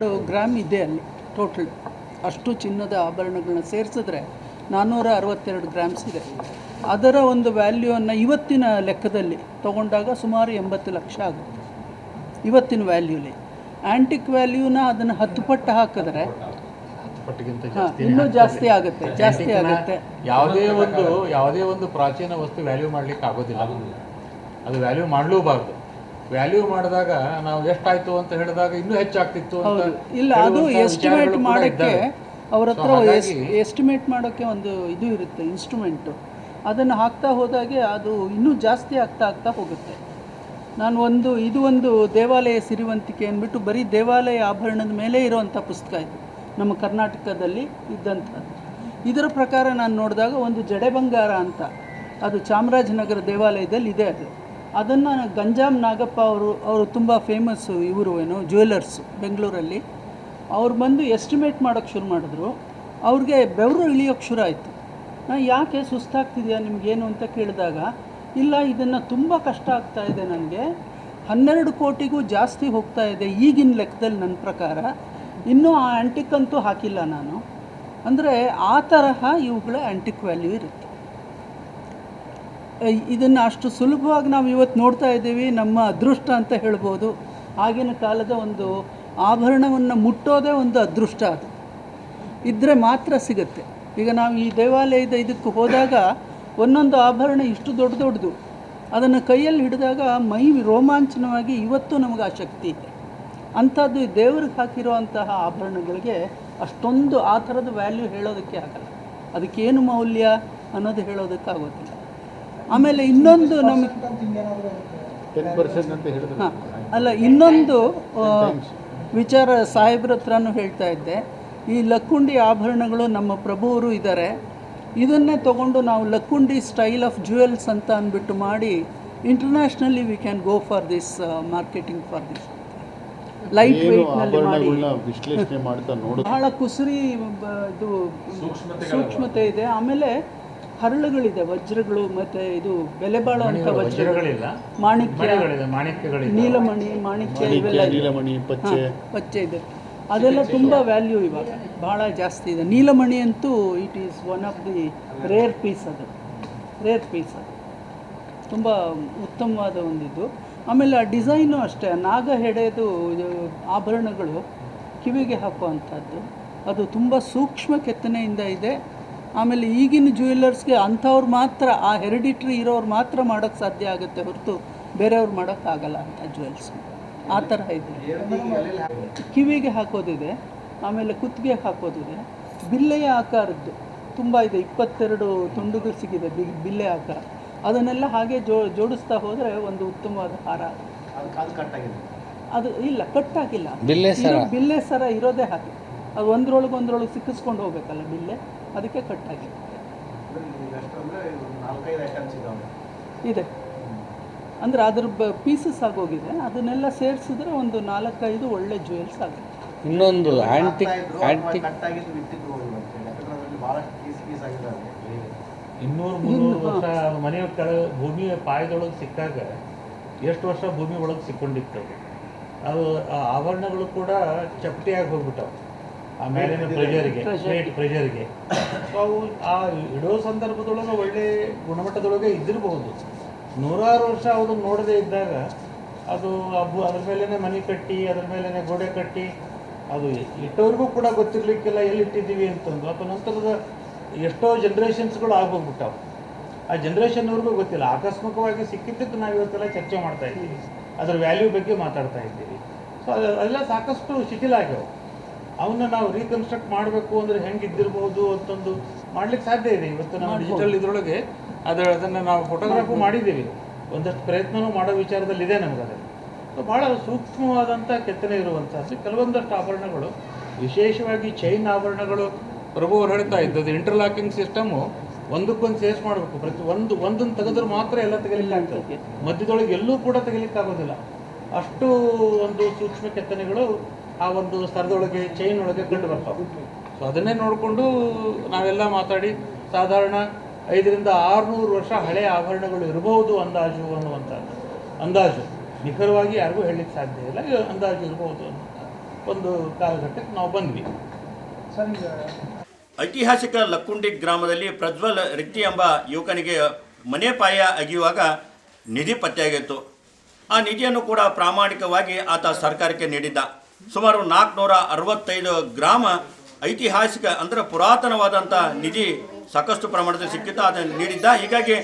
Gram ಇದೆ ಅಲ್ಲಿ total. ಅಷ್ಟು ಚಿನ್ನದ ಆಭರಣಗಳನ್ನ ಸೇರಿಸಿದ್ರೆ 462 ಗ್ರಾಮ್ಸ್ ಇದೆ. ಅದರ ಒಂದು ವ್ಯಾಲ್ಯೂವನ್ನು ಇವತ್ತಿನ ಲೆಕ್ಕದಲ್ಲಿ ತಗೊಂಡಾಗ ಸುಮಾರು 80 ಲಕ್ಷ ಆಗುತ್ತೆ ಇವತ್ತಿನ ವ್ಯಾಲ್ಯೂಲಿ. ಆ್ಯಂಟಿಕ್ ವ್ಯಾಲ್ಯೂನ ಅದನ್ನು 10 ಪಟ್ಟು ಹಾಕಿದ್ರೆ ಇನ್ನೂ ಜಾಸ್ತಿ ಆಗುತ್ತೆ. ಯಾವುದೇ ಒಂದು ಪ್ರಾಚೀನ ವಸ್ತು ವ್ಯಾಲ್ಯೂ ಮಾಡ್ಲಿಕ್ಕೆ ಆಗೋದಿಲ್ಲ. ಅದು ವ್ಯಾಲ್ಯೂ ಮಾಡಲೂಬಾರ್ದು. ವ್ಯಾಲ್ಯೂ ಮಾಡಿದಾಗ ನಾವು ಎಷ್ಟಾಯ್ತು ಅಂತ ಹೇಳಿದಾಗ ಇನ್ನೂ ಹೆಚ್ಚಾಗ್ತಿತ್ತು ಅಂತ ಇಲ್ಲ. ಅದು ಎಸ್ಟಿಮೇಟ್ ಮಾಡೋಕ್ಕೆ ಅವ್ರ ಹತ್ರ ಎಸ್ಟಿಮೇಟ್ ಮಾಡೋಕ್ಕೆ ಒಂದು ಇದು ಇರುತ್ತೆ, ಇನ್ಸ್ಟ್ರೂಮೆಂಟು. ಅದನ್ನು ಹಾಕ್ತಾ ಹೋದಾಗೆ ಅದು ಇನ್ನೂ ಜಾಸ್ತಿ ಆಗ್ತಾ ಹೋಗುತ್ತೆ. ಇದು ಒಂದು ದೇವಾಲಯ ಸಿರಿವಂತಿಕೆ ಅಂದ್ಬಿಟ್ಟು ಬರೀ ದೇವಾಲಯ ಆಭರಣದ ಮೇಲೆ ಇರೋವಂಥ ಪುಸ್ತಕ ಇದು, ನಮ್ಮ ಕರ್ನಾಟಕದಲ್ಲಿ ಇದ್ದಂಥದ್ದು. ಇದರ ಪ್ರಕಾರ ನಾನು ನೋಡಿದಾಗ ಒಂದು ಜಡೆ ಬಂಗಾರ ಅಂತ, ಅದು ಚಾಮರಾಜನಗರ ದೇವಾಲಯದಲ್ಲಿ ಇದೆ. ಅದನ್ನು ಗಂಜಾಮ್ ನಾಗಪ್ಪ ಅವರು ತುಂಬ ಫೇಮಸ್ಸು, ಇವರು ಜ್ಯುವೆಲರ್ಸು ಬೆಂಗಳೂರಲ್ಲಿ. ಅವ್ರು ಬಂದು ಎಸ್ಟಿಮೇಟ್ ಮಾಡೋಕ್ಕೆ ಶುರು ಮಾಡಿದ್ರು. ಅವ್ರಿಗೆ ಬೆವರು ಇಳಿಯೋಕ್ಕೆ ಶುರು ಆಯಿತು. ಯಾಕೆ ಸುಸ್ತಾಗ್ತಿದೆಯಾ ನಿಮಗೇನು ಅಂತ ಕೇಳಿದಾಗ, ಇಲ್ಲ ಇದನ್ನು ತುಂಬ ಕಷ್ಟ ಆಗ್ತಾ ಇದೆ ನನಗೆ, 12 ಕೋಟಿಗೂ ಜಾಸ್ತಿ ಹೋಗ್ತಾ ಇದೆ ಈಗಿನ ಲೆಕ್ಕದಲ್ಲಿ ನನ್ನ ಪ್ರಕಾರ, ಇನ್ನೂ ಆ ಆ್ಯಂಟಿಕ್ ಅಂತೂ ಹಾಕಿಲ್ಲ ನಾನು. ಅಂದರೆ ಆ ತರಹ ಇವುಗಳ ಆ್ಯಂಟಿಕ್ ವ್ಯಾಲ್ಯೂ ಇರುತ್ತೆ. ಇದನ್ನು ಅಷ್ಟು ಸುಲಭವಾಗಿ ನಾವು ಇವತ್ತು ನೋಡ್ತಾ ಇದ್ದೀವಿ, ನಮ್ಮ ಅದೃಷ್ಟ ಅಂತ ಹೇಳ್ಬೋದು. ಆಗಿನ ಕಾಲದ ಒಂದು ಆಭರಣವನ್ನು ಮುಟ್ಟೋದೇ ಒಂದು ಅದೃಷ್ಟ, ಅದು ಇದ್ದರೆ ಮಾತ್ರ ಸಿಗುತ್ತೆ. ಈಗ ನಾವು ಈ ದೇವಾಲಯದ ಇದಕ್ಕೆ ಹೋದಾಗ ಒಂದೊಂದು ಆಭರಣ ಇಷ್ಟು ದೊಡ್ಡದು, ಅದನ್ನು ಕೈಯಲ್ಲಿ ಹಿಡಿದಾಗ ಮೈ ರೋಮಾಂಚನವಾಗಿ ಇವತ್ತು ನಮಗೆ ಆ ಶಕ್ತಿ ಇದೆ. ಅಂಥದ್ದು ದೇವ್ರಿಗೆ ಹಾಕಿರುವಂತಹ ಆಭರಣಗಳಿಗೆ ಅಷ್ಟೊಂದು ಆ ಥರದ ವ್ಯಾಲ್ಯೂ ಹೇಳೋದಕ್ಕೆ ಆಗಲ್ಲ. ಅದಕ್ಕೇನು ಮೌಲ್ಯ ಅನ್ನೋದು ಹೇಳೋದಕ್ಕಾಗೋದಿಲ್ಲ. ಆಮೇಲೆ ಇನ್ನೊಂದು ನಮಗೆ 10% ಅಂತ ಹೇಳಿದ್ರು. ಇನ್ನೊಂದು ವಿಚಾರ ಸಾಹೇಬ್ರ ಹತ್ರನೂ ಹೇಳ್ತಾ ಇದ್ದೆ. ಈ ಲಕ್ಕುಂಡಿ ಆಭರಣಗಳು ನಮ್ಮ ಪ್ರಭುವರು ಇದ್ದಾರೆ, ಇದನ್ನೇ ತೊಗೊಂಡು ನಾವು ಲಕ್ಕುಂಡಿ ಸ್ಟೈಲ್ ಆಫ್ ಜ್ಯುವೆಲ್ಸ್ ಅಂತ ಅಂದ್ಬಿಟ್ಟು ಮಾಡಿ internationally we can go for this marketing for this. Light ವೆಯ್ಟ್ನಲ್ಲಿ ಮಾಡಿ ವಿಶ್ಲೇಷಣೆ ಮಾಡ್ತಾ ನೋಡಿ ಬಹಳ ಕುಸುರಿ ಇದು ಸೂಕ್ಷ್ಮತೆ ಇದೆ. ಆಮೇಲೆ ಹರಳುಗಳಿದೆ, ವಜ್ರಗಳು, ಮತ್ತು ಇದು ಬೆಲೆ ಬಾಳುವಂಥ ವಜ್ರಗಳಿಲ್ಲ, ನೀಲಮಣಿ, ಮಾಣಿಕ್ಯ, ಇವೆಲ್ಲ ಪಚ್ಚೆ ಇದೆ. ಅದೆಲ್ಲ ತುಂಬ ವ್ಯಾಲ್ಯೂ ಇವಾಗ ಭಾಳ ಜಾಸ್ತಿ ಇದೆ. ನೀಲಮಣಿ ಅಂತೂ it is one of the rare piece. ಅದು ತುಂಬ ಉತ್ತಮವಾದ ಒಂದಿದ್ದು. ಆಮೇಲೆ ಆ ಡಿಸೈನು ಅಷ್ಟೇ, ನಾಗ ಹೆಡೆದು ಆಭರಣಗಳು ಕಿವಿಗೆ ಹಾಕುವಂಥದ್ದು, ಅದು ತುಂಬ ಸೂಕ್ಷ್ಮ ಕೆತ್ತನೆಯಿಂದ ಇದೆ. ಆಮೇಲೆ ಈಗಿನ ಜ್ಯುವೆಲ್ಲರ್ಸ್ಗೆ ಅಂಥವ್ರು ಮಾತ್ರ, ಆ ಹೆರಿಡಿಟ್ರಿ ಇರೋರು ಮಾತ್ರ ಮಾಡೋಕ್ಕೆ ಸಾಧ್ಯ ಆಗುತ್ತೆ, ಹೊರತು ಬೇರೆಯವ್ರು ಮಾಡೋಕ್ಕಾಗಲ್ಲ ಅಂತ ಜ್ಯುವೆಲ್ಸ್. ಆ ಥರ ಇದೆ. ಕಿವಿಗೆ ಹಾಕೋದಿದೆ, ಆಮೇಲೆ ಕುತ್ತಿಗೆ ಹಾಕೋದಿದೆ. ಬಿಲ್ಲೆಯ ಆಕಾರದ್ದು ತುಂಬ ಇದೆ, 22 ತುಂಡುಗಳು ಸಿಗಿದೆ ಬಿಲ್ಲೆ ಆಕಾರ. ಅದನ್ನೆಲ್ಲ ಹಾಗೆ ಜೋಡಿಸ್ತಾ ಹೋದರೆ ಒಂದು ಉತ್ತಮವಾದ ಹಾರ. ಅದು ಇಲ್ಲ, ಕಟ್ಟಾಗಿಲ್ಲ. ಬಿಲ್ಲೆ ಸರ ಇರೋದೇ ಹಾಗೆ, ಅದು ಒಂದ್ರೊಳಗೆ ಸಿಕ್ಕಿಸ್ಕೊಂಡು ಹೋಗ್ಬೇಕಲ್ಲ ಬಿಲ್ಲೆ, ಅದಕ್ಕೆ ಕಟ್ಟಾಗಿದೆ. ಇದೆ ಅಂದರೆ ಅದ್ರ ಪೀಸಸ್ ಆಗೋಗಿದೆ. ಅದನ್ನೆಲ್ಲ ಸೇರಿಸಿದ್ರೆ ಒಂದು 4-5 ಒಳ್ಳೆ ಜ್ಯುವೆಲ್ಸ್ ಆಗುತ್ತೆ. ಇನ್ನೊಂದು ಆ್ಯಂಟಿಕ್ 200-300 ವರ್ಷ ಮನೆಯ ಕೆಳಗೆ ಭೂಮಿಯ ಪಾಯದೊಳಗೆ ಸಿಕ್ಕಾಗ ಎಷ್ಟು ವರ್ಷ ಭೂಮಿ ಒಳಗೆ ಸಿಕ್ಕೊಂಡಿತ್ತು. ಅದು ಆಭರಣಗಳು ಕೂಡ ಚಪ್ಪಟಿಯಾಗಿ ಹೋಗ್ಬಿಟ್ಟವು ಆ ಮೇಲಿನ ಪ್ರೆಷರ್ಗೆ. ಸೊ ಅವು ಆ ಇಡೋ ಸಂದರ್ಭದೊಳಗೆ ಒಳ್ಳೆ ಗುಣಮಟ್ಟದೊಳಗೆ ಇದ್ದಿರಬಹುದು. 100 ವರ್ಷ ಅದನ್ನು ನೋಡದೇ ಇದ್ದಾಗ ಅದು ಅದ್ರ ಮೇಲೇ ಮನೆ ಕಟ್ಟಿ, ಅದ್ರ ಮೇಲೇ ಗೋಡೆ ಕಟ್ಟಿ, ಅದು ಇಟ್ಟವ್ರಿಗೂ ಕೂಡ ಗೊತ್ತಿರಲಿಕ್ಕಿಲ್ಲ ಎಲ್ಲಿಟ್ಟಿದ್ದೀವಿ ಅಂತಂದು. ಅಥವಾ ನಂತರದ ಎಷ್ಟೋ ಜನ್ರೇಷನ್ಸ್ಗಳು ಆಗೋಗ್ಬಿಟ್ಟವು, ಆ ಜನ್ರೇಷನ್ವರೆಗೂ ಗೊತ್ತಿಲ್ಲ. ಆಕಸ್ಮಿಕವಾಗಿ ಸಿಕ್ಕಿದ್ದಕ್ಕೆ ನಾವು ಇವತ್ತೆಲ್ಲ ಚರ್ಚೆ ಮಾಡ್ತಾ ಇದ್ದೀವಿ, ಅದರ ವ್ಯಾಲ್ಯೂ ಬಗ್ಗೆ ಮಾತಾಡ್ತಾ ಇದ್ದೀವಿ. ಸೊ ಅದೆಲ್ಲ ಸಾಕಷ್ಟು ಶಿಥಿಲ ಆಗ್ಯಾವ. ಅವನ್ನ ನಾವು ರೀಕನ್ಸ್ಟ್ರಕ್ಟ್ ಮಾಡಬೇಕು ಅಂದರೆ ಹೆಂಗಿದ್ದಿರ್ಬೋದು ಅಂತಂದು ಮಾಡ್ಲಿಕ್ಕೆ ಸಾಧ್ಯ ಇದೆ. ಇವತ್ತು ನಾವು ಡಿಜಿಟಲ್ ಇದರೊಳಗೆ ಅದನ್ನು ನಾವು ಫೋಟೋಗ್ರಾಫು ಮಾಡಿದ್ದೀವಿ, ಒಂದಷ್ಟು ಪ್ರಯತ್ನವೂ ಮಾಡೋ ವಿಚಾರದಲ್ಲಿ ಇದೆ ನಮಗೆ. ಅದನ್ನು ಸೊ ಭಾಳ ಸೂಕ್ಷ್ಮವಾದಂಥ ಕೆತ್ತನೆ ಇರುವಂಥದ್ದು ಕೆಲವೊಂದಷ್ಟು ಆಭರಣಗಳು, ವಿಶೇಷವಾಗಿ ಚೈನ್ ಆಭರಣಗಳು. ಪ್ರಭುವರು ಹೇಳ್ತಾ ಇದ್ದದ್ದು ಇಂಟರ್ಲಾಕಿಂಗ್ ಸಿಸ್ಟಮು ಒಂದಕ್ಕೊಂದು ಸೇರ್ಸ್ ಮಾಡಬೇಕು. ಒಂದನ್ನು ತೆಗೆದ್ರೆ ಮಾತ್ರ ಎಲ್ಲ ತೆಗಿಲಿಕ್ಕಾಗ್ತದೆ, ಮಧ್ಯದೊಳಗೆ ಎಲ್ಲೂ ಕೂಡ ತೆಗಿಲಿಕ್ಕಾಗೋದಿಲ್ಲ. ಅಷ್ಟು ಒಂದು ಸೂಕ್ಷ್ಮ ಕೆತ್ತನೆಗಳು ಆ ಒಂದು ಸ್ತರದೊಳಗೆ, ಚೈನ್ ಒಳಗೆ ಕಂಡು ಬರ್ತಾವೆ. ಸೊ ಅದನ್ನೇ ನೋಡಿಕೊಂಡು ನಾವೆಲ್ಲ ಮಾತಾಡಿ ಸಾಧಾರಣ 500-600 ವರ್ಷ ಹಳೆಯ ಆಭರಣಗಳು ಇರಬಹುದು ಅಂದಾಜು ಅನ್ನುವಂಥದ್ದು. ಅಂದಾಜು ನಿಖರವಾಗಿ ಯಾರಿಗೂ ಹೇಳಲಿಕ್ಕೆ ಸಾಧ್ಯ ಇಲ್ಲ, ಅಂದಾಜು ಇರಬಹುದು ಅನ್ನುವಂಥ ಒಂದು ಕಾಲಘಟ್ಟಕ್ಕೆ ನಾವು ಬಂದ್ವಿ. ಸರ್ ಈಗ ಐತಿಹಾಸಿಕ ಲಕ್ಕುಂಡಿ ಗ್ರಾಮದಲ್ಲಿ ಪ್ರಜ್ವಲ್ ರಿಕ್ತಿ ಎಂಬ ಯುವಕನಿಗೆ ಮನೆ ಪಾಯ ಅಗಿಯುವಾಗ ನಿಧಿ ಪತ್ತೆಯಾಗಿತ್ತು. ಆ ನಿಧಿಯನ್ನು ಕೂಡ ಪ್ರಾಮಾಣಿಕವಾಗಿ ಆತ ಸರ್ಕಾರಕ್ಕೆ ನೀಡಿದ್ದ. ಸುಮಾರು 465 ಗ್ರಾಮ ಐತಿಹಾಸಿಕ ಅಂದರೆ ಪುರಾತನವಾದಂಥ ನಿಧಿ ಸಾಕಷ್ಟು ಪ್ರಮಾಣದಲ್ಲಿ ಸಿಕ್ಕಿತ್ತು, ಅದನ್ನು ನೀಡಿದ್ದ. ಹೀಗಾಗಿ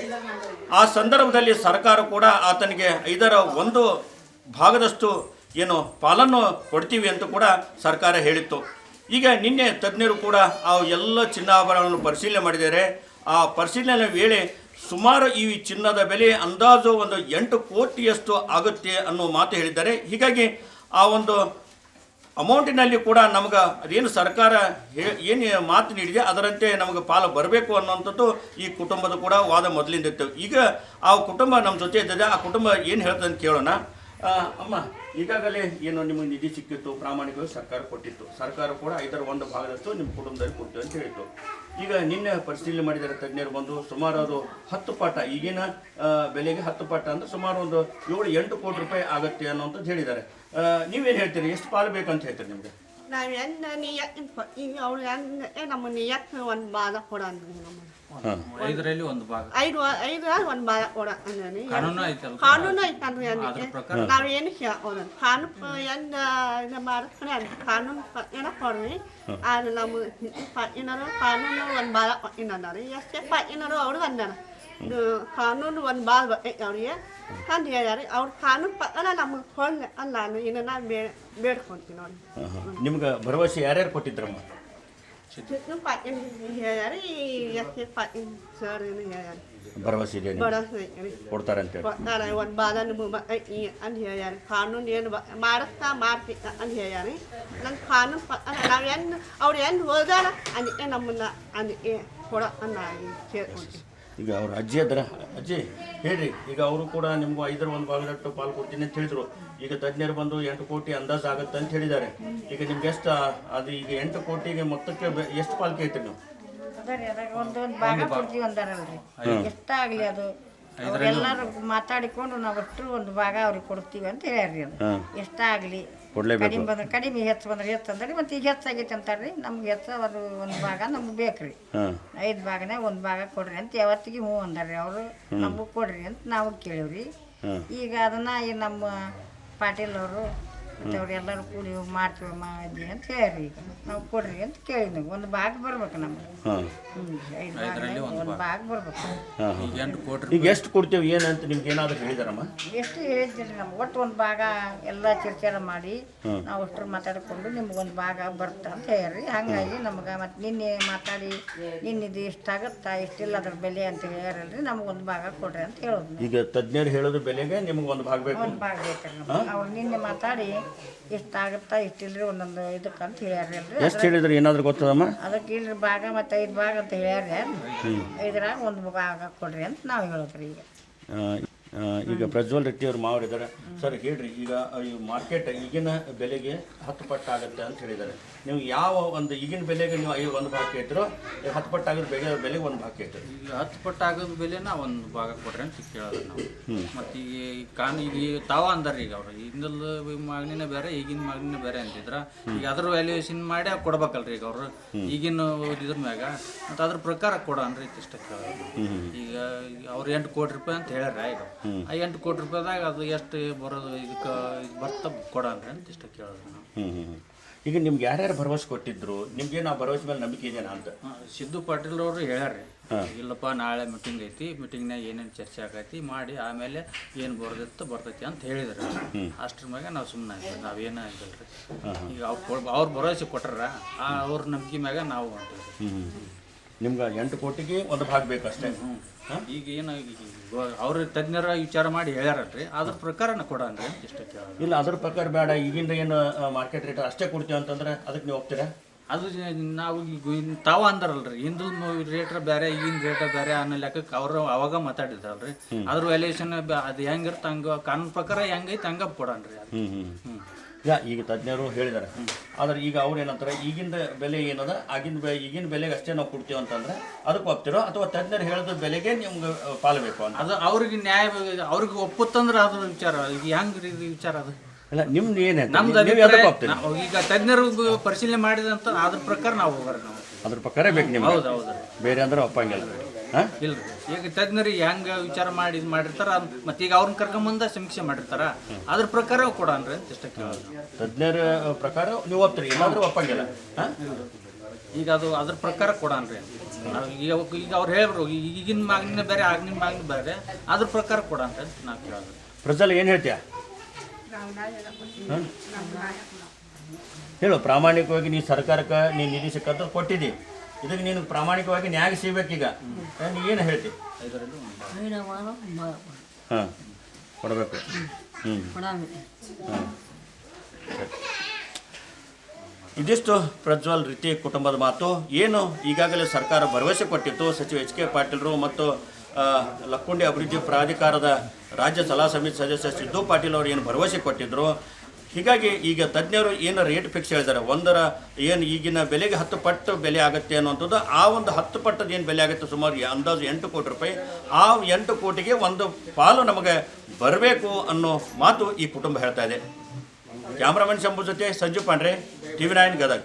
ಆ ಸಂದರ್ಭದಲ್ಲಿ ಸರ್ಕಾರ ಕೂಡ ಆತನಿಗೆ 1/5 ಭಾಗದಷ್ಟು ಏನು ಪಾಲನ್ನು ಕೊಡ್ತೀವಿ ಅಂತ ಕೂಡ ಸರ್ಕಾರ ಹೇಳಿತ್ತು. ಈಗ ನಿನ್ನೆ ತಜ್ಞರು ಕೂಡ ಆ ಎಲ್ಲ ಚಿನ್ನಾಭರಣಗಳನ್ನು ಪರಿಶೀಲನೆ ಮಾಡಿದ್ದಾರೆ. ಆ ಪರಿಶೀಲನೆ ವೇಳೆ ಸುಮಾರು ಈ ಚಿನ್ನದ ಬೆಲೆ ಅಂದಾಜು ಒಂದು 8 ಕೋಟಿಯಷ್ಟು ಆಗುತ್ತೆ ಅನ್ನೋ ಮಾತು ಹೇಳಿದ್ದಾರೆ. ಹೀಗಾಗಿ ಆ ಒಂದು ಅಮೌಂಟಿನಲ್ಲಿ ಕೂಡ ನಮಗೆ ಅದೇನು ಸರ್ಕಾರ ಏನು ಮಾತು ನೀಡಿದೆ ಅದರಂತೆ ನಮಗೆ ಪಾಲು ಬರಬೇಕು ಅನ್ನೋಂಥದ್ದು ಈ ಕುಟುಂಬದ ಕೂಡ ವಾದ ಮೊದಲಿಂದ ಇತ್ತು. ಈಗ ಆ ಕುಟುಂಬ ನಮ್ಮ ಜೊತೆ ಇದ್ದಿದೆ. ಆ ಕುಟುಂಬ ಏನು ಹೇಳ್ತದೆ ಅಂತ ಕೇಳೋಣ. ಅಮ್ಮ, ಈಗಾಗಲೇ ಏನು ನಿಮಗೆ ನಿಧಿ ಸಿಕ್ಕಿತ್ತು, ಪ್ರಾಮಾಣಿಕವಾಗಿ ಸರ್ಕಾರ ಕೊಟ್ಟಿತ್ತು. ಸರ್ಕಾರ ಕೂಡ 1/5 ಭಾಗದಷ್ಟು ನಿಮ್ಮ ಕುಟುಂಬದಲ್ಲಿ ಕೊಟ್ಟು ಅಂತ ಹೇಳಿತ್ತು. ಈಗ ನಿನ್ನೆ ಪರಿಶೀಲನೆ ಮಾಡಿದರೆ ತಜ್ಞರು ಬಂದು ಸುಮಾರು ಅದು 10 ಪಟ್ಟ, ಈಗಿನ ಬೆಲೆಗೆ 10 ಪಟ್ಟ ಅಂದರೆ ಸುಮಾರು ಒಂದು 7-8 ಕೋಟಿ ರೂಪಾಯಿ ಆಗುತ್ತೆ ಅನ್ನೋಂಥದ್ದು ಹೇಳಿದ್ದಾರೆ. ನೀವೇನು ಹೇಳ್ತೀರಿ? ಎಷ್ಟು ಪಾಲು ಬೇಕಂತ ಹೇಳ್ತೀರಿ ನಿಮಗೆ? ನಾವು ಅವ್ರು ನಮ್ಮ ನಿಯತ್ ಒಂದು ಭಾಗ ಕೊಡ ಐದರಲ್ಲಿ ಒಂದು ಭಾಗ, ಐದರಲ್ಲಿ ಒಂದು ಭಾಗ ಕೊಡ ಅಂದ್ರೆ ಕಾನೂನು ಐತಂದ್ರೆ ನಾವು ಏನು ಕೇಳೋದು ಕಾನೂನು ಏನು ಮಾಡಿಸ್ತಾರೆ ಅದು ಕಾನೂನು ಏನೋ ಕೊಡ್ರಿ. ಅದು ನಮ್ಮ ಏನಾರು ಕಾನೂನು ಒಂದು ಭಾಗ ಏನಂದಾರೆ ಎಷ್ಟೇ ಏನಾರು ಅವ್ರು ಅಂದಾರ ಕಾನೂನು ಒಂದು ಭಾಗ ಅವ್ರಿಗೆ ಅಂತ ಹೇಳ್ಯಾರ. ಅವ್ರ ಕಾನೂನು ಪ್ರಕಾರ ನಮಗೆ ಕೊಡ್ಲಿ ಅಲ್ಲ ಇನ್ನು ನಾನು ಬೇಡ್ಕೊಂತೀನಿ ನೋಡಿ. ನಿಮ್ಗೆ ಭರವಸೆ ಯಾರ್ಯಾರು ಕೊಟ್ಟಿದ್ರಮ್ಮ? ಹೇಳ್ಯಾರ ಎಷ್ಟೇ ಸರ್ ಏನು ಹೇಳ್ಯಾರ ಭರವಸೆ ಇದೆ ಕೊಡ್ತಾರೆ ಅಂತ ಹೇಳಿ ಕೊಡ್ತಾರೆ. ಒಂದು ಭಾಗ ನಿಮಗೆ ಅಂತ ಹೇಳ್ಯಾರ. ಕಾನೂನು ಏನು ಮಾಡ್ತಿ ಅಂತ ಹೇಳ್ಯಾರ. ನನ್ನ ಕಾನೂನು ಪ್ರಕಾರ ನಾವು ಅವ್ರು ಹೋದಾರ ಅದಕ್ಕೆ ನಮ್ಮನ್ನ ಅದಕ್ಕೆ ಕೊಡ ಅನ್ನ ಕೇಳ್ಕೊಂತೀವಿ. ಈಗ ಅವ್ರ ಅಜ್ಜಿ ಅದ್ರ ಅಜ್ಜಿ ಹೇಳ್ರಿ, ಈಗ ಅವರು ಕೂಡ ನಿಮ್ಗೆ 1/5 ಭಾಗದಷ್ಟು ಪಾಲು ಕೊಡ್ತೀನಿ ಅಂತ ಹೇಳಿದ್ರು. ಈಗ ತಜ್ಞರು ಬಂದು 8 ಕೋಟಿ ಅಂದಾಜು ಆಗುತ್ತೆ ಅಂತ ಹೇಳಿದ್ದಾರೆ. ಈಗ ನಿಮ್ಗೆ ಎಷ್ಟು ಅದು ಈಗ 8 ಕೋಟಿಗೆ ಮೊತ್ತಕ್ಕೆ ಎಷ್ಟು ಪಾಲು ಕೇಳ್ತೀರಿ ನೀವು? ಒಂದು ಭಾಗ ಕೊಡ್ತೀವಿ ಅಂದಾರಲ್ರಿ, ಎಷ್ಟಾಗ್ಲಿ ಅದು ಎಲ್ಲರೂ ಮಾತಾಡಿಕೊಂಡು ನಾವು ಅಷ್ಟು ಒಂದು ಭಾಗ ಅವ್ರಿಗೆ ಕೊಡ್ತೀವಿ ಅಂತ ಹೇಳ್ಯಾರ್ರಿ. ಅದು ಎಷ್ಟಾಗ್ಲಿ ಕಡಿಮೆ ಬಂದ್ರೆ ಕಡಿಮೆ, ಹೆಚ್ಚು ಬಂದ್ರೆ ಹೆಚ್ಚು ಅಂದ್ರೆ ಮತ್ತೆ ಈಗ ಹೆಚ್ಚಾಗೈತೆ ಅಂತಾರ್ರಿ. ನಮ್ಗೆ ಹೆಚ್ಚು ಅದು ಒಂದು ಭಾಗ ನಮ್ಗೆ ಬೇಕ್ರಿ. 5 ಭಾಗನೇ ಒಂದು ಭಾಗ ಕೊಡ್ರಿ ಅಂತ ಯಾವತ್ತಿಗೆ ಹ್ಞೂ ಅಂದಾರ್ರಿ ಅವರು. ನಮಗೂ ಕೊಡ್ರಿ ಅಂತ ನಾವು ಕೇಳಿವ್ರಿ. ಈಗ ಅದನ್ನ ನಮ್ಮ ಪಾಟೀಲ್ ಅವರು ಮತ್ತು ಅವ್ರು ಎಲ್ಲರೂ ಕೂಡಿ ಮಾಡ್ತೀವಿ ಅಜ್ಜಿ ಅಂತ ಹೇಳ್ರಿ. ಈಗ ನಾವು ಕೊಡ್ರಿ ಅಂತ ಕೇಳಿ ನೀವು ಒಂದು ಭಾಗ ಬರ್ಬೇಕು ನಮ್ಗೆ. 5 ಒಂದು ಭಾಗ ಬರ್ಬೇಕು. ಈಗ ಎಷ್ಟು ಕೊಡ್ತೀವಿ ಏನಂತ ನಿಮ್ಗೆ ಏನಾದ್ರು ಹೇಳಿದಾರಮ್ಮ? ಎಷ್ಟು ಹೇಳಿದ್ರಿ ನಮ್ಗೆ ಒಟ್ಟು ಒಂದು ಭಾಗ ಎಲ್ಲ ಚರ್ಚೆ ಮಾಡಿ ನಾವು ಅಷ್ಟ್ರು ಮಾತಾಡಿಕೊಂಡು ನಿಮ್ಗೆ ಒಂದು ಭಾಗ ಬರುತ್ತೆ ಅಂತ ಹೇಳ್ರಿ. ಹಾಗಾಗಿ ನಮ್ಗೆ ಮತ್ತು ನಿನ್ನೆ ಮಾತಾಡಿ ನಿನ್ನಿದು ಇಷ್ಟಾಗುತ್ತಾ ಇಷ್ಟಿಲ್ಲ ಅದ್ರ ಬೆಲೆ ಅಂತ ಹೇಳ್ರಲ್ರಿ. ನಮ್ಗೊಂದು ಭಾಗ ಕೊಡ್ರಿ ಅಂತ ಹೇಳೋದು. ಈಗ ತಜ್ಞರು ಹೇಳೋದ್ರ ಬೆಲೆಗೆ ನಿಮ್ಗೆ ಒಂದು ಭಾಗ ಬೇಕು. ಒಂದು ಭಾಗ ಬೇಕ್ರಿ ನಮ್ಗೆ. ಅವ್ರು ನಿನ್ನೆ ಮಾತಾಡಿ ಇಷ್ಟಾಗುತ್ತಾ ಇಷ್ಟಿಲ್ರಿ ಒಂದೊಂದು ಇದಕ್ಕಂತ ಹೇಳ್ಯಾರ್ರಿ. ಎಷ್ಟು ಹೇಳಿದ್ರೆ ಏನಾದ್ರು ಗೊತ್ತದಮ್ಮ? ಅದಕ್ಕೆ ಇಲ್ರಿ ಭಾಗ ಮತ್ತು 5 ಭಾಗ ಅಂತ ಹೇಳ್ಯಾರ್ರಿ. 5ರಾಗ ಒಂದು ಭಾಗ ಕೊಡ್ರಿ ಅಂತ ನಾವು ಹೇಳೋದ್ರಿ. ಈಗ ಪ್ರಜ್ವಲ್ ರೆಡ್ಡಿ ಅವ್ರು ಮಾವರಿದ್ದಾರೆ. ಸರ್ ಹೇಳ್ರಿ, ಈಗ ಈ ಮಾರ್ಕೆಟ್ ಈಗಿನ ಬೆಲೆಗೆ 10 ಪಟ್ಟು ಆಗುತ್ತೆ ಅಂತ ಹೇಳಿದ್ದಾರೆ. ನೀವು ಯಾವ ಒಂದು ಈಗಿನ ಬೆಲೆಗೆ ನೀವು 1 ಭಾಗ ಕೇಳ್ತಿರೋ, 10 ಪಟ್ಟು ಆಗೋದು ಬೆಲೆಗೆ 1 ಭಾಗ ಕೇಳ್ತೀರಿ? ಈಗ 10 ಪಟ್ಟು ಆಗೋದು ಬೆಲೆನ ಒಂದು ಭಾಗ ಕೊಡ್ರಿ ಅಂತ ಕೇಳೋದು ನಾವು. ಮತ್ತು ಈಗ ತಾವ ಅಂದಾರ ಈಗ ಅವ್ರು ಹಿಂದಲ್ ಮಾಗಣಿನ ಬೇರೆ ಈಗಿನ ಮಾಗಣಿನ ಬೇರೆ ಅಂತಿದ್ರ. ಈಗ ಅದ್ರ ವ್ಯಾಲ್ಯೂಯೇಷನ್ ಮಾಡಿ ಕೊಡ್ಬೇಕಲ್ರಿ ಈಗ ಅವರು ಈಗಿನ ಇದ್ರ ಮ್ಯಾಗ. ಮತ್ತು ಅದ್ರ ಪ್ರಕಾರ ಕೊಡ ಅಂದ್ರೆ ಇಷ್ಟ ಕೇಳೋದು. ಈಗ ಅವ್ರು 8 ಕೋಟಿ ರೂಪಾಯಿ ಅಂತ ಹೇಳ್ಯಾರ. ಈಗ ಆ 8 ಕೋಟಿ ರೂಪಾಯಿದಾಗ ಅದು ಎಷ್ಟು ಬರೋದು ಇದಕ್ಕೆ ಬರ್ತಾ ಕೊಡನ್ರಿ ಅಂತ ಇಷ್ಟ ಕೇಳೋದು ನಾವು. ಈಗ ನಿಮ್ಗೆ ಯಾರ್ಯಾರು ಭರವಸೆ ಕೊಟ್ಟಿದ್ರು? ನಿಮ್ಗೇನು ಆ ಭರವಸೆ ಮೇಲೆ ನಂಬಿಕೆ ಇದೆಯಾ ಅಂತ? ಸಿದ್ದು ಪಾಟೀಲ್ ಅವರು ಹೇಳ್ಯಾರ್ರಿ, ಇಲ್ಲಪ್ಪ ನಾಳೆ ಮೀಟಿಂಗ್ ಐತಿ, ಮೀಟಿಂಗ್ನಾಗ ಏನೇನು ಚರ್ಚೆ ಆಗೈತಿ ಮಾಡಿ ಆಮೇಲೆ ಏನು ಬರ್ತೈತಿ ಅಂತ ಹೇಳಿದ್ರು. ಅಷ್ಟ್ರ ಮ್ಯಾಗ ನಾವು ಸುಮ್ಮನೆ ನಾವೇನು ಆಗಿಲ್ರಿ. ಈಗ ಅವ್ರು ಭರವಸೆ ಕೊಟ್ಟಾರ, ಅವ್ರ ನಂಬಿಕೆ ಮ್ಯಾಗ ನಾವು ಹೊಂಟಿವಿ. ನಿಮ್ಗೆ 8 ಕೋಟಿಗೆ 1 ಭಾಗ ಬೇಕಷ್ಟೇ. ಈಗ ಏನು ಅವ್ರ ತಜ್ಞರ ವಿಚಾರ ಮಾಡಿ ಹೇಳ್ಯಾರಲ್ರಿ, ಅದ್ರ ಪ್ರಕಾರ ಕೊಡನ್ರಿ ಅಂತ ಇಷ್ಟ ಕೇಳೋದು. ಇಲ್ಲ ಅದ್ರ ಪ್ರಕಾರ ಬೇಡ, ಈಗಿಂದ ಏನು ಮಾರ್ಕೆಟ್ ರೇಟ್ ಅಷ್ಟೇ ಕೊಡ್ತೀವಿ ಅಂತಂದ್ರೆ ಅದಕ್ಕೆ ನೀವು ಹೋಗ್ತೀರಾ? ಅದು ನಾವು ಈಗ ತಾವ ಅಂದಾರಲ್ರಿ, ಹಿಂದೂ ರೇಟ್ ಬೇರೆ ಈಗಿನ ರೇಟ್ ಬೇರೆ ಅನ್ನೋ ಲೆಕ್ಕಕ್ಕೆ ಅವರು ಅವಾಗ ಮಾತಾಡಿದ್ರಲ್ರಿ. ಅದ್ರ ವ್ಯಾಲ್ಯೂಯೇಷನ್ ಅದು ಹೆಂಗಿರುತ್ತೆ ಹಂಗೆ ಕಾನೂನು ಪ್ರಕಾರ ಹೆಂಗೈತೆ ಹಂಗೆ ಕೊಡನ್ರಿ ಅದು. ಈಗ ತಜ್ಞರು ಹೇಳಿದ್ದಾರೆ. ಆದ್ರೆ ಈಗ ಅವ್ರು ಏನಂತಾರೆ, ಈಗಿನ ಬೆಲೆ ಏನದ ಈಗಿನ ಬೆಲೆಗೆ ಅಷ್ಟೇ ನಾವು ಕೊಡ್ತೀವಿ ಅಂತಂದ್ರೆ ಅದಕ್ಕೆ ಹೋಗ್ತಿರೋ, ಅಥವಾ ತಜ್ಞರು ಹೇಳಿದ ಬೆಲೆಗೆ ನಿಮ್ಗೆ ಪಾಲ್ಬೇಕು ಅಂತ? ಅದು ಅವ್ರಿಗೆ ನ್ಯಾಯ ಅವ್ರಿಗೆ ಒಪ್ಪುತ್ತಂದ್ರೆ ಅದ್ರ ವಿಚಾರ. ಈಗ ಹೆಂಗ್ರಿ ಇದು ವಿಚಾರ ಅದು ಅಲ್ಲ ನಿಮ್ದು ಏನು ನಮ್ದು ನೀವು ಯಾವ್ದಕ್ಕೆ ಹೋಗ್ತೀರಿ? ಈಗ ತಜ್ಞರು ಪರಿಶೀಲನೆ ಮಾಡಿದಂತ ಅದ್ರ ಪ್ರಕಾರ ನಾವು ಹೋಗೋರಿ ನಾವು. ಅದ್ರ ಪ್ರಕಾರ ಬೇಕು ನಿಮ್ಗೆ, ಹೌದು ಹೌದು ಬೇರೆ ಅಂದ್ರೆ ಒಪ್ಪಂಗಿಲ್ಲ. ಹಾಂ, ಇಲ್ರಿ ಈಗ ತಜ್ಞರಿಗೆ ಹೆಂಗೆ ವಿಚಾರ ಮಾಡಿ ಇದು ಮಾಡಿರ್ತಾರ ಮತ್ತೆ ಈಗ ಅವ್ರನ್ನ ಕರ್ಕೊಂಬಂದ ಸಮೀಕ್ಷೆ ಮಾಡಿರ್ತಾರ ಅದ್ರ ಪ್ರಕಾರ ಕೊಡನ್ರಿ ಅಂತ ಇಷ್ಟ ಕೇಳೋದು. ತಜ್ಞರ ಪ್ರಕಾರ ನೀವು ಒಪ್ತೀರಿ, ಇಲ್ಲಾಂದ್ರೆ ಒಪ್ಪಂಗಿಲ್ಲ. ಹಾಂ, ಈಗ ಅದು ಅದ್ರ ಪ್ರಕಾರ ಕೊಡನ್ರಿ ನಾವು. ಈಗ ಅವ್ರು ಹೇಳ್ರು ಈಗಿನ ಮಾಗನಿನ ಬೇರೆ ಆಗಿನ ಮಾಗನ ಬೇರೆ ಅದ್ರ ಪ್ರಕಾರ ಕೊಡನ್ರಿ ಅಂತ ನಾವು ಕೇಳೋದು. ಪ್ರಜ್ವಲ್ ಏನು ಹೇಳ್ತೀಯ? ಹೇಳು, ಪ್ರಾಮಾಣಿಕವಾಗಿ ನೀ ಸರ್ಕಾರಕ್ಕೆ ನೀನು ನಿಧಿ ಸಿಕ್ಕಂತ ಕೊಟ್ಟಿದ್ದಿ, ಇದಕ್ಕೆ ನೀನು ಪ್ರಾಮಾಣಿಕವಾಗಿ ನ್ಯಾಯ ಸಿಗ್ಬೇಕೀಗ, ನೀ ಏನು ಹೇಳ್ತಿ? ಹಾಂ, ಕೊಡಬೇಕು. ಇದಿಷ್ಟು ಪ್ರಜ್ವಲ್ ರೀತಿ ಕುಟುಂಬದ ಮಾತು. ಏನು ಈಗಾಗಲೇ ಸರ್ಕಾರ ಭರವಸೆ ಕೊಟ್ಟಿತ್ತು, ಸಚಿವ ಎಚ್ ಕೆ ಪಾಟೀಲರು ಮತ್ತು ಲಕ್ಕುಂಡಿ ಅಭಿವೃದ್ಧಿ ಪ್ರಾಧಿಕಾರದ ರಾಜ್ಯ ಸಲಹಾ ಸಮಿತಿ ಸದಸ್ಯ ಸಿದ್ದು ಪಾಟೀಲ್ ಅವರು ಏನು ಭರವಸೆ ಕೊಟ್ಟಿದ್ದರು. ಹೀಗಾಗಿ ಈಗ ತಜ್ಞರು ಏನು ರೇಟ್ ಫಿಕ್ಸ್ ಹೇಳಿದ್ದಾರೆ, ಒಂದರ ಏನು ಈಗಿನ ಬೆಲೆಗೆ 10 ಪಟ್ಟು ಬೆಲೆ ಆಗುತ್ತೆ ಅನ್ನುವಂಥದ್ದು, ಆ ಒಂದು 10 ಪಟ್ಟದ ಏನು ಬೆಲೆ ಆಗುತ್ತೆ, ಸುಮಾರು ಅಂದಾಜು 8 ಕೋಟಿ ರೂಪಾಯಿ. ಆ 8 ಕೋಟಿಗೆ ಒಂದು ಪಾಲು ನಮಗೆ ಬರಬೇಕು ಅನ್ನೋ ಮಾತು ಈ ಕುಟುಂಬ ಹೇಳ್ತಾ ಇದೆ. ಕ್ಯಾಮ್ರಾಮನ್ ಶಂಭು ಜೊತೆ ಸಂಜು ಪಾಂಡ್ರೆ, TV9 ಗದಗ.